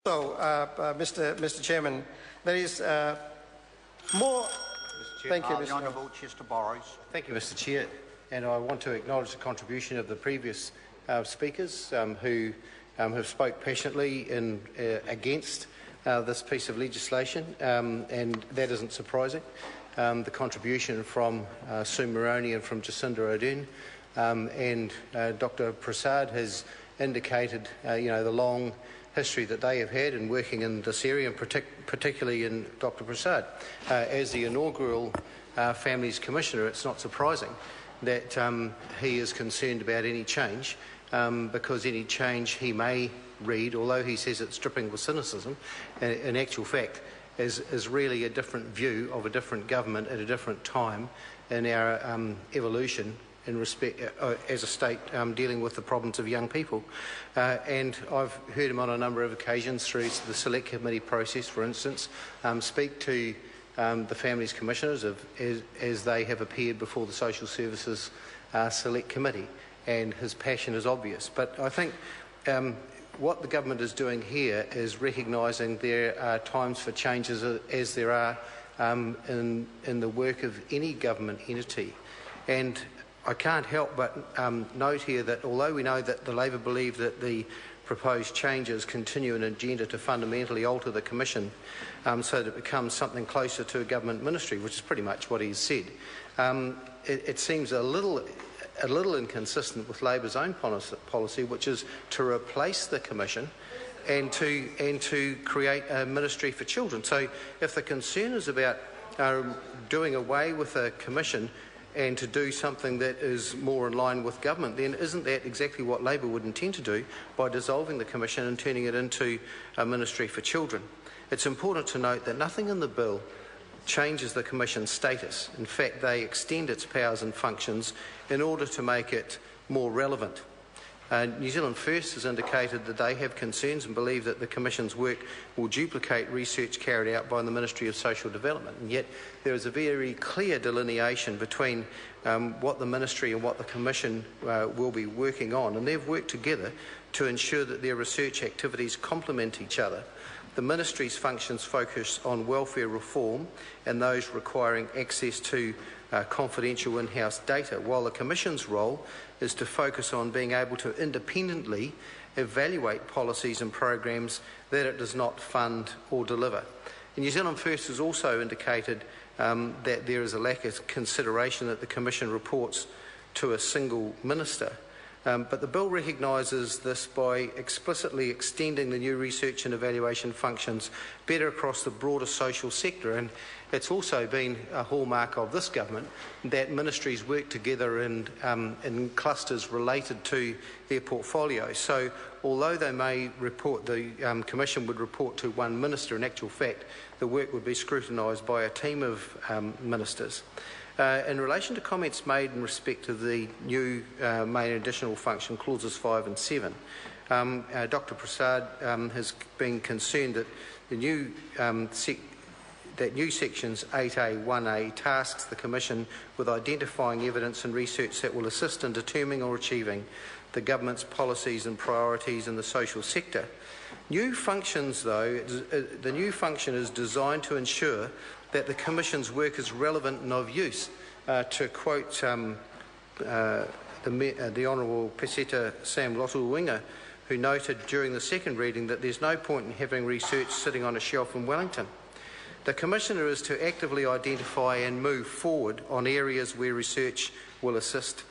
So, Mr. Chairman, there is more. Thank you, Mr. The Honourable Chester Borrows. Thank you, Mr. Chair, and I want to acknowledge the contribution of the previous speakers who have spoke passionately against this piece of legislation, and that isn't surprising. The contribution from Sue Moroney and from Jacinda Ardern and Dr. Prasad has indicated, the long history that they have had in working in this area, and particularly in Dr. Prasad. As the inaugural Families Commissioner, it's not surprising that he is concerned about any change, because any change he may read, although he says it's dripping with cynicism, in actual fact is really a different view of a different government at a different time in our evolution in respect as a state dealing with the problems of young people. And I've heard him on a number of occasions through the Select Committee process, for instance, speak to the Families Commissioners as they have appeared before the Social Services Select Committee, and his passion is obvious. But I think what the government is doing here is recognising there are times for changes as there are in the work of any government entity. And I can't help but note here that although we know that the Labor believe that the proposed changes continue an agenda to fundamentally alter the Commission so that it becomes something closer to a government ministry, which is pretty much what he's said, it seems a little inconsistent with Labor's own policy, which is to replace the Commission and to create a ministry for children. So if the concern is about doing away with a Commission and to do something that is more in line with government, then isn't that exactly what Labor would intend to do by dissolving the Commission and turning it into a ministry for children? It's important to note that nothing in the bill changes the Commission's status. In fact, they extend its powers and functions in order to make it more relevant. New Zealand First has indicated that they have concerns and believe that the Commission's work will duplicate research carried out by the Ministry of Social Development, and yet there is a very clear delineation between what the Ministry and what the Commission will be working on, and they've worked together to ensure that their research activities complement each other. The Ministry's functions focus on welfare reform and those requiring access to confidential in-house data, while the Commission's role is to focus on being able to independently evaluate policies and programs that it does not fund or deliver. And New Zealand First has also indicated that there is a lack of consideration that the Commission reports to a single minister. But the bill recognises this by explicitly extending the new research and evaluation functions better across the broader social sector, and it's also been a hallmark of this government that ministries work together in clusters related to their portfolio. So although they may report, the Commission would report to one minister, in actual fact the work would be scrutinised by a team of ministers. In relation to comments made in respect of the new main additional function, clauses 5 and 7, Dr. Prasad has been concerned that the new sections 8A, 1A tasks the Commission with identifying evidence and research that will assist in determining or achieving the government's policies and priorities in the social sector. New functions, though, the new function is designed to ensure that the Commission's work is relevant and of use. To quote the Honourable Peseta Sam Lotu-Winga, who noted during the second reading that there's no point in having research sitting on a shelf in Wellington. The Commissioner is to actively identify and move forward on areas where research will assist.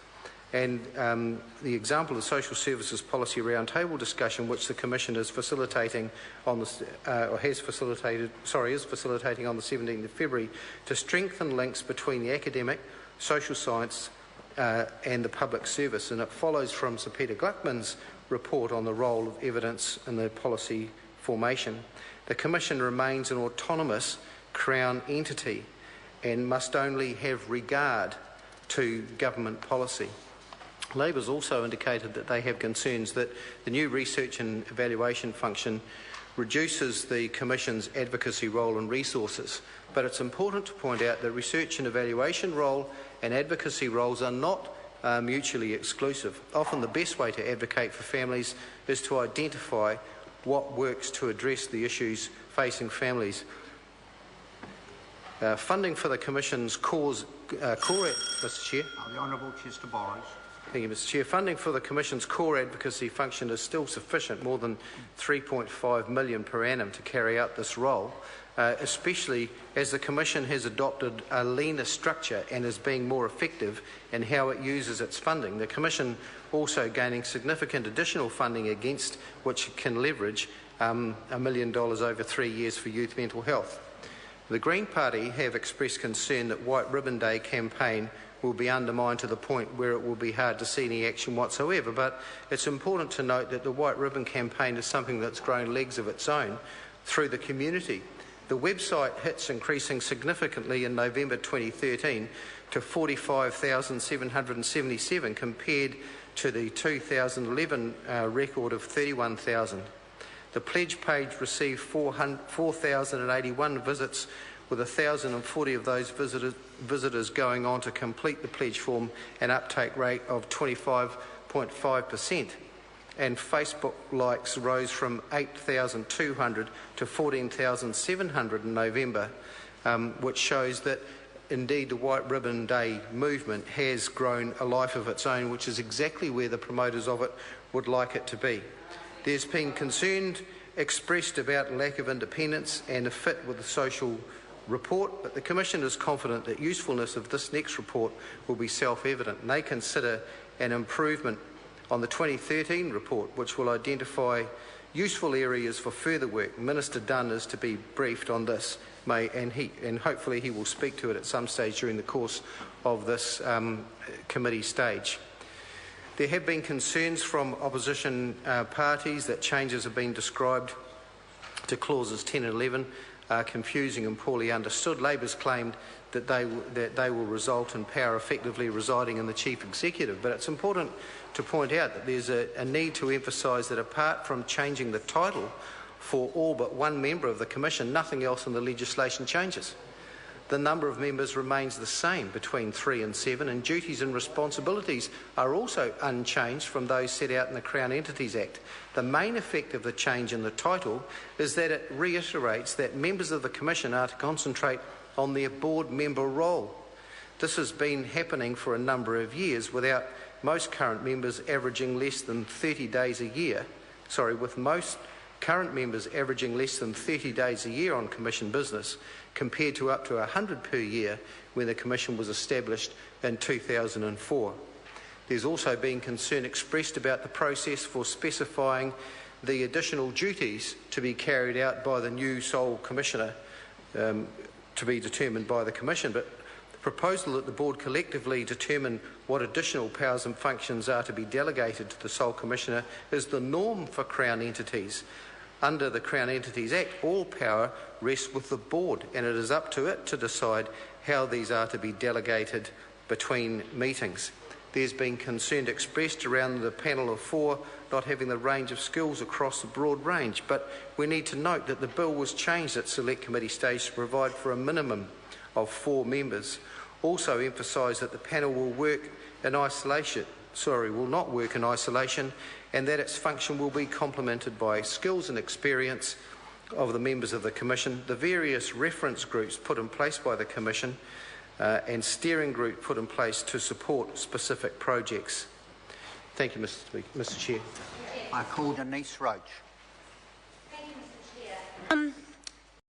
And the example of Social Services Policy Roundtable discussion, which the Commission is facilitating on is facilitating on the 17th of February, to strengthen links between the academic, social science and the public service. And it follows from Sir Peter Gluckman's report on the role of evidence in the policy formation. The Commission remains an autonomous Crown entity and must only have regard to government policy. Labor has also indicated that they have concerns that the new research and evaluation function reduces the Commission's advocacy role and resources. But it's important to point out that research and evaluation role and advocacy roles are not mutually exclusive. Often the best way to advocate for families is to identify what works to address the issues facing families. Funding for the Commission's core Mr Chair. The Honourable Chester Borrows. Thank you, Mr Chair. Funding for the Commission's core advocacy function is still sufficient, more than $3.5 million per annum to carry out this role, especially as the Commission has adopted a leaner structure and is being more effective in how it uses its funding. The Commission also gaining significant additional funding against which it can leverage $1 million over 3 years for youth mental health. The Green Party have expressed concern that White Ribbon Day campaign will be undermined to the point where it will be hard to see any action whatsoever, but it's important to note that the White Ribbon campaign is something that's grown legs of its own through the community. The website hits increasing significantly in November 2013 to 45,777 compared to the 2011 record of 31,000. The pledge page received 4,081 visits, with 1,040 of those visitors going on to complete the pledge form, an uptake rate of 25.5%. And Facebook likes rose from 8,200 to 14,700 in November, which shows that indeed the White Ribbon Day movement has grown a life of its own, which is exactly where the promoters of it would like it to be. There's been concern expressed about lack of independence and a fit with the social report, but the Commission is confident that usefulness of this next report will be self-evident, and they consider an improvement on the 2013 report, which will identify useful areas for further work. Minister Dunn is to be briefed on this, and hopefully he will speak to it at some stage during the course of this committee stage. There have been concerns from opposition parties that changes have been described to clauses 10 and 11 are confusing and poorly understood. Labor's claimed that they will result in power effectively residing in the Chief Executive, but it's important to point out that there's a need to emphasise that apart from changing the title for all but one member of the Commission, nothing else in the legislation changes. The number of members remains the same between 3 and 7, and duties and responsibilities are also unchanged from those set out in the Crown Entities Act. The main effect of the change in the title is that it reiterates that members of the Commission are to concentrate on their board member role. This has been happening for a number of years without most current members averaging less than 30 days a year. With most current members averaging less than 30 days a year on Commission business, compared to up to 100 per year when the Commission was established in 2004. There's also been concern expressed about the process for specifying the additional duties to be carried out by the new sole Commissioner to be determined by the Commission, but the proposal that the Board collectively determine what additional powers and functions are to be delegated to the sole Commissioner is the norm for Crown entities. Under the Crown Entities Act, all power rests with the Board, and it is up to it to decide how these are to be delegated between meetings. There's been concern expressed around the panel of 4 not having the range of skills across a broad range, but we need to note that the bill was changed at Select Committee stage to provide for a minimum of 4 members. Also emphasise that the panel will not work in isolation, and that its function will be complemented by skills and experience of the members of the Commission, the various reference groups put in place by the Commission, and steering group put in place to support specific projects. Thank you, Mr. Chair. I call Denise Roach.